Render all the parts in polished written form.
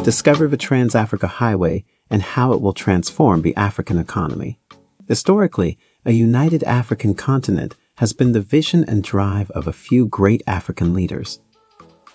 Discover the Trans-Africa Highway and how it will transform the African economy. Historically, a united African continent has been the vision and drive of a few great African leaders.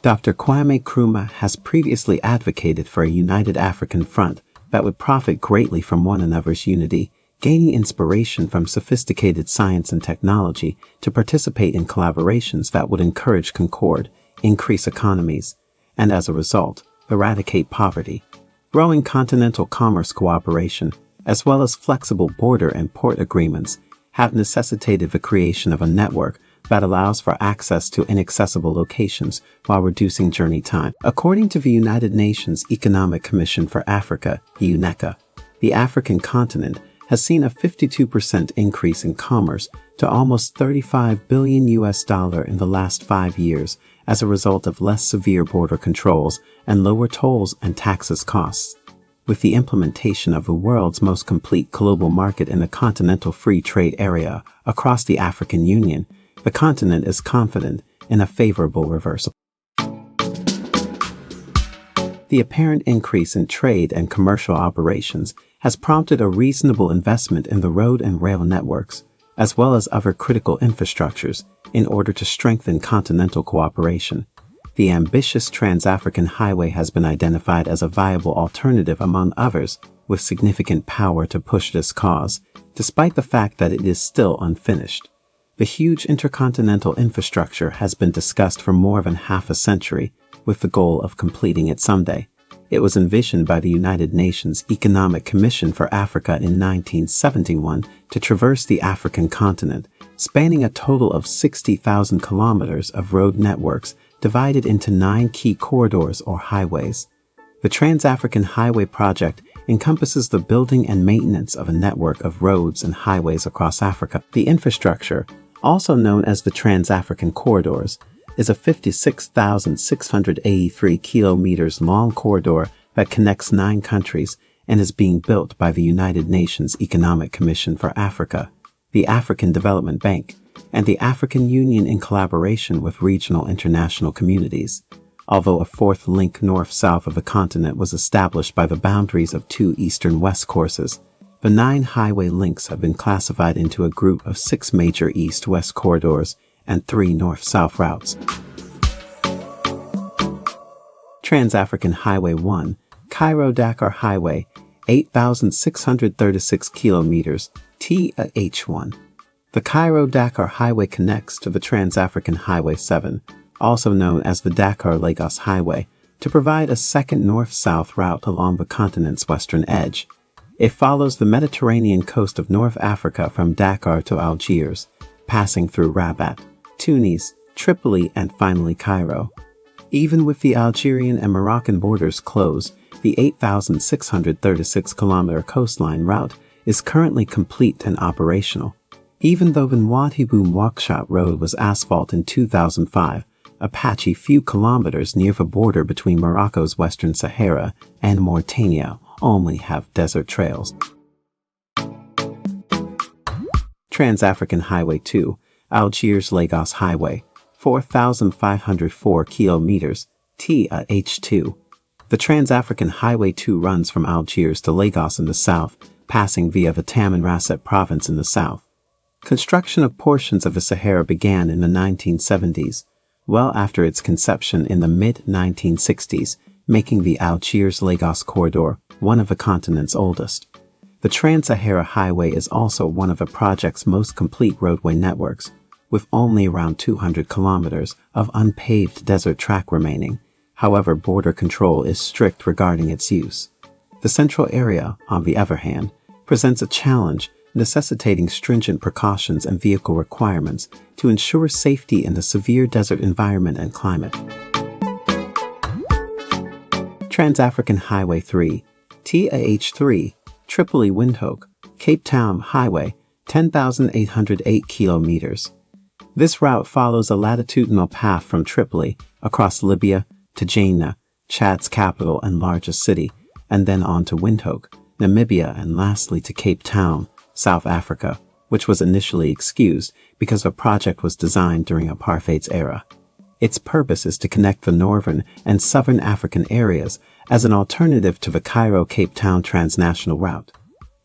Dr. Kwame Nkrumah has previously advocated for a united African front that would profit greatly from one another's unity, gaining inspiration from sophisticated science and technology to participate in collaborations that would encourage concord, increase economies, and as a result, eradicate poverty. Growing continental commerce cooperation, as well as flexible border and port agreements, have necessitated the creation of a network that allows for access to inaccessible locations while reducing journey time. According to the United Nations Economic Commission for Africa, UNECA, the African continent has seen a 52% increase in commerce to almost $35 billion in the last 5 years as a result of less severe border controls and lower tolls and taxes costs. With the implementation of the world's most complete global market in the continental free trade area across the African Union, the continent is confident in a favorable reversal. The apparent increase in trade and commercial operations has prompted a reasonable investment in the road and rail networks, as well as other critical infrastructures, in order to strengthen continental cooperation. The ambitious Trans-African Highway has been identified as a viable alternative among others, with significant power to push this cause, despite the fact that it is still unfinished. The huge intercontinental infrastructure has been discussed for more than half a century, with the goal of completing it someday. It was envisioned by the United Nations Economic Commission for Africa in 1971 to traverse the African continent, spanning a total of 60,000 kilometers of road networks divided into 9 key corridors or highways. The Trans-African Highway project encompasses the building and maintenance of a network of roads and highways across Africa. The infrastructure, also known as the Trans-African Corridors, is a 56,683 kilometers long corridor that connects 9 countries and is being built by the United Nations Economic Commission for Africa, the African Development Bank, and the African Union in collaboration with regional international communities. Although a 4th link north-south of the continent was established by the boundaries of 2 eastern-west courses, the 9 highway links have been classified into a group of 6 major east-west corridors and 3 north-south routes. Trans-African Highway 1, Cairo-Dakar Highway, 8,636 kilometers, TAH1. The Cairo-Dakar Highway connects to the Trans-African Highway 7, also known as the Dakar-Lagos Highway, to provide a second north-south route along the continent's western edge. It follows the Mediterranean coast of North Africa from Dakar to Algiers, passing through Rabat, Tunis, Tripoli, and finally Cairo. Even with the Algerian and Moroccan borders closed, the 8,636-kilometer coastline route is currently complete and operational. Even though the Nouadhibou-Nouakchott road was asphalt in 2005, a patchy few kilometers near the border between Morocco's Western Sahara and Mauritania only have desert trails. Trans-African Highway 2, Algiers-Lagos Highway, 4,504 kilometers, TAH2. The Trans-African Highway 2 runs from Algiers to Lagos in the south, passing via the Tamanrasset province in the south. Construction of portions of the Sahara began in the 1970s, well after its conception in the mid-1960s, making the Algiers-Lagos corridor one of the continent's oldest. The Trans-Sahara Highway is also one of the project's most complete roadway networks, with only around 200 kilometers of unpaved desert track remaining. However, border control is strict regarding its use. The central area, on the other hand, presents a challenge, necessitating stringent precautions and vehicle requirements to ensure safety in the severe desert environment and climate. Trans-African Highway 3, TAH3, Tripoli-Windhoek, Cape Town Highway, 10,808 kilometers. This route follows a latitudinal path from Tripoli, across Libya, to Jannah, Chad's capital and largest city, and then on to Windhoek, Namibia, and lastly to Cape Town, South Africa, which was initially excused because the project was designed during apartheid's era. Its purpose is to connect the northern and southern African areas, as an alternative to the Cairo-Cape Town transnational route.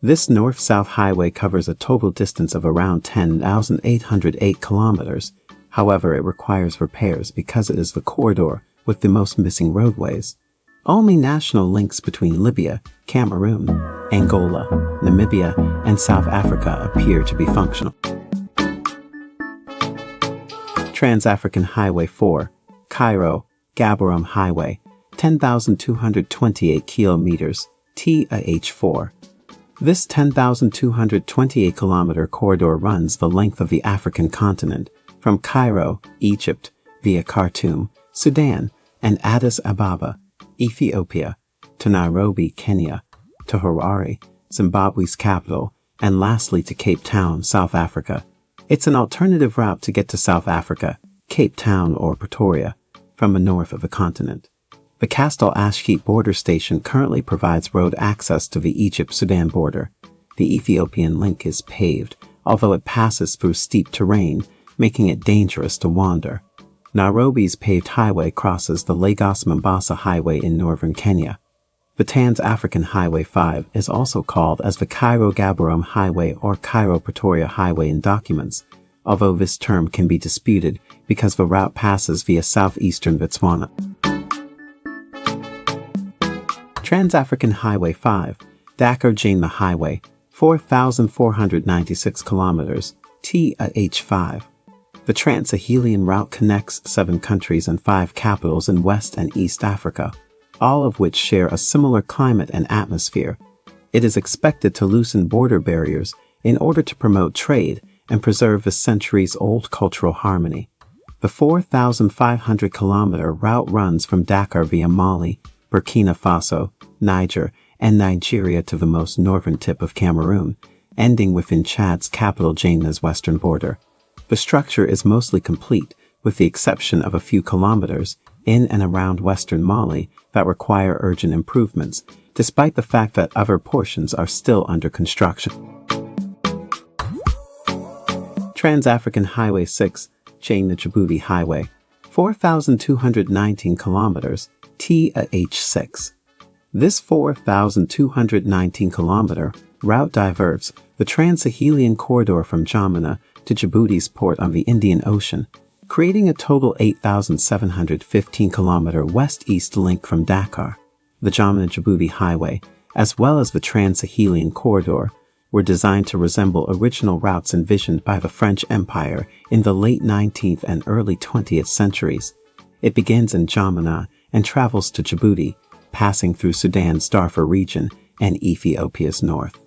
This north-south highway covers a total distance of around 10,808 kilometers. However, it requires repairs because it is the corridor with the most missing roadways. Only national links between Libya, Cameroon, Angola, Namibia, and South Africa appear to be functional. Trans-African Highway 4, Cairo-Gaborone Highway, 10,228 kilometers, TAH4. This 10,228-kilometer corridor runs the length of the African continent, from Cairo, Egypt, via Khartoum, Sudan, and Addis Ababa, Ethiopia, to Nairobi, Kenya, to Harare, Zimbabwe's capital, and lastly to Cape Town, South Africa. It's an alternative route to get to South Africa, Cape Town or Pretoria, from the north of the continent. The Castle Ashkeep border station currently provides road access to the Egypt-Sudan border. The Ethiopian link is paved, although it passes through steep terrain, making it dangerous to wander. Nairobi's paved highway crosses the Lagos-Mombasa Highway in northern Kenya. The Trans-African Highway 5 is also called as the Cairo-Gaborone Highway or Cairo-Pretoria Highway in documents, although this term can be disputed because the route passes via southeastern Botswana. Trans-African Highway 5, Dakar-Jemena Highway, 4,496 kilometers, TAH5. The Trans-Sahelian route connects 7 countries and 5 capitals in West and East Africa, all of which share a similar climate and atmosphere. It is expected to loosen border barriers in order to promote trade and preserve the centuries-old cultural harmony. The 4,500-kilometer route runs from Dakar via Mali, Burkina Faso, Niger, and Nigeria to the most northern tip of Cameroon, ending within Chad's capital Jemena's western border. The structure is mostly complete, with the exception of a few kilometers in and around western Mali that require urgent improvements, despite the fact that other portions are still under construction. Trans-African Highway 6, Jemena-Djibouti Highway, 4,219 kilometers, TAH6. This 4,219-kilometer route diverts the Trans-Sahelian corridor from Jemena to Djibouti's port on the Indian Ocean, creating a total 8,715-kilometer west-east link from Dakar. The Jemena-Djibouti Highway, as well as the Trans-Sahelian corridor, were designed to resemble original routes envisioned by the French Empire in the late 19th and early 20th centuries. It begins in Jemena and travels to Djibouti, passing through Sudan's Darfur region and Ethiopia's north.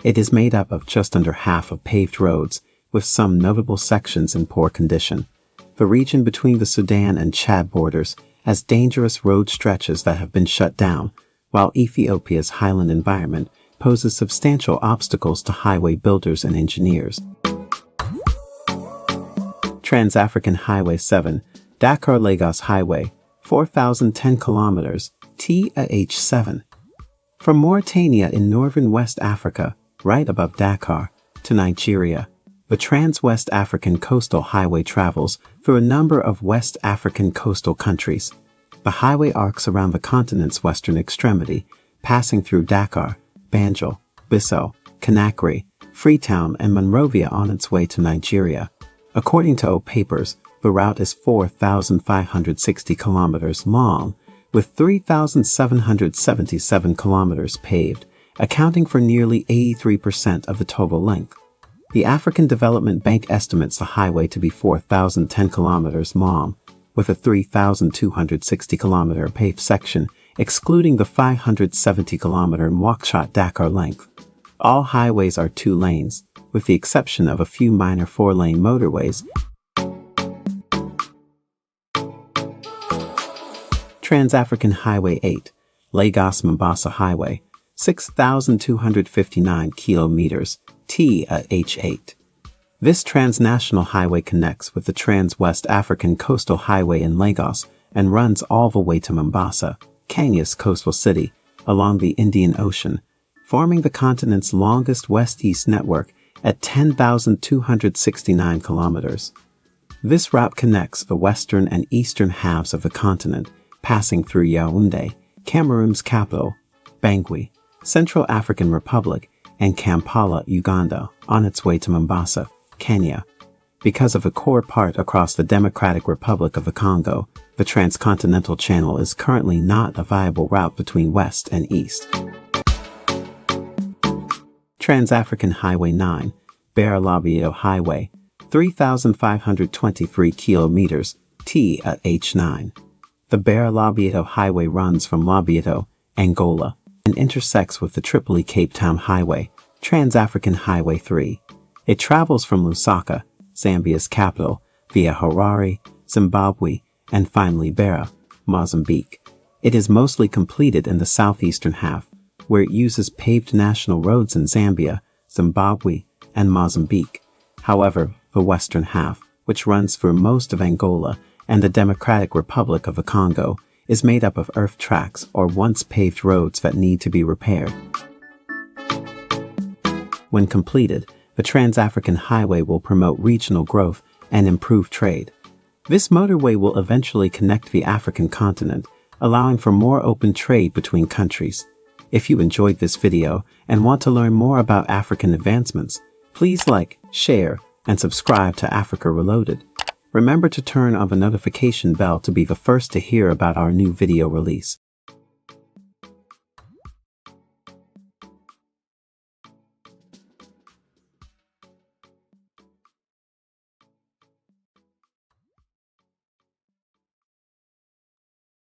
It is made up of just under half of paved roads, with some notable sections in poor condition. The region between the Sudan and Chad borders has dangerous road stretches that have been shut down, while Ethiopia's highland environment poses substantial obstacles to highway builders and engineers. Trans-African Highway 7, Dakar-Lagos Highway, 4,010 kilometers, TAH7. From Mauritania in northern West Africa, right above Dakar, to Nigeria, the Trans-West African Coastal Highway travels through a number of West African coastal countries. The highway arcs around the continent's western extremity, passing through Dakar, Banjul, Bissau, Conakry, Freetown, and Monrovia on its way to Nigeria. According to O Papers, the route is 4,560 kilometers long, with 3,777 kilometers paved, accounting for nearly 83% of the total length. The African Development Bank estimates the highway to be 4,010 kilometers long, with a 3,260-kilometer paved section, excluding the 570-kilometer Nouakchott-Dakar length. All highways are 2 lanes, with the exception of a few minor 4-lane motorways. Trans-African Highway 8, Lagos-Mombasa Highway, 6,259 kilometers, TAH8. This transnational highway connects with the Trans-West African Coastal Highway in Lagos and runs all the way to Mombasa, Kenya's coastal city, along the Indian Ocean, forming the continent's longest west-east network at 10,269 kilometers. This route connects the western and eastern halves of the continent, passing through Yaoundé, Cameroon's capital, Bangui, Central African Republic, and Kampala, Uganda, on its way to Mombasa, Kenya. Because of a core part across the Democratic Republic of the Congo, the transcontinental channel is currently not a viable route between west and east. Trans-African Highway 9, Beira-Lobito Highway, 3,523 kilometers, T at H9. The Beira-Lobito Highway runs from Lobito, Angola, and intersects with the Tripoli-Cape Town Highway, Trans-African Highway 3. It travels from Lusaka, Zambia's capital, via Harare, Zimbabwe, and finally Beira, Mozambique. It is mostly completed in the southeastern half, where it uses paved national roads in Zambia, Zimbabwe, and Mozambique. However, the western half, which runs through most of Angola and the Democratic Republic of the Congo, is made up of earth tracks or once paved roads that need to be repaired. When completed, the Trans-African Highway will promote regional growth and improve trade. This motorway will eventually connect the African continent, allowing for more open trade between countries. If you enjoyed this video and want to learn more about African advancements, please like, share, and subscribe to Africa Reloaded. Remember to turn on the notification bell to be the first to hear about our new video release.